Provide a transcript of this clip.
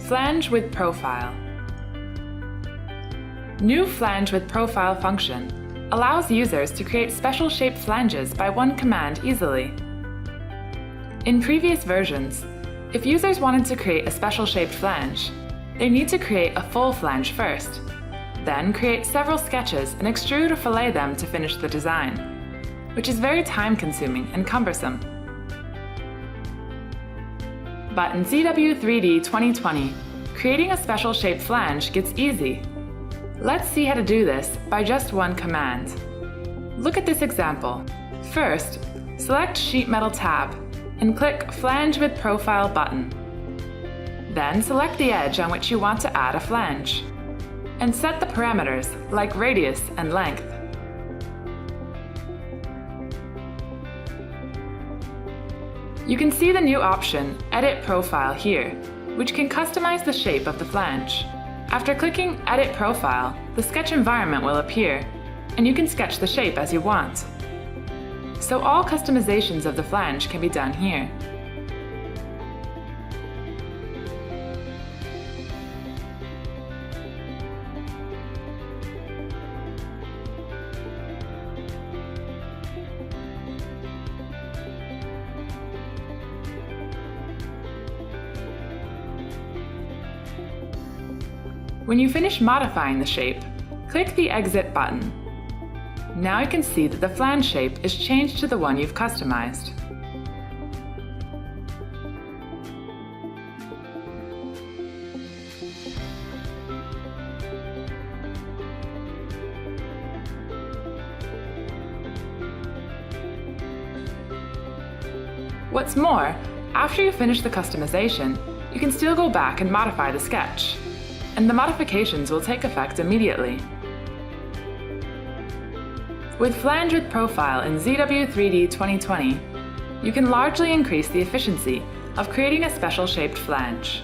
Flange with profile. New Flange with profile function allows users to create special shaped flanges by one command easily. In previous versions, if users wanted to create a special shaped flange, they need to create a full flange first, then create several sketches and extrude or fillet them to finish the design, which is very time-consuming and cumbersome. But in ZW3D 2020, creating a special shaped flange gets easy. Let's see how to do this by just one command. Look at this example. First, select Sheet Metal tab and click Flange with Profile button. Then select the edge on which you want to add a flange, and set the parameters like radius and length. You can see the new option, Edit Profile, here, which can customize the shape of the flange. After clicking Edit Profile, the sketch environment will appear, and you can sketch the shape as you want. So all customizations of the flange can be done here. When you finish modifying the shape, click the Exit button. Now you can see that the flange shape is changed to the one you've customized. What's more, after you finish the customization, you can still go back and modify the sketch, and the modifications will take effect immediately. With Flange with Profile in ZW3D 2020, you can largely increase the efficiency of creating a special shaped flange.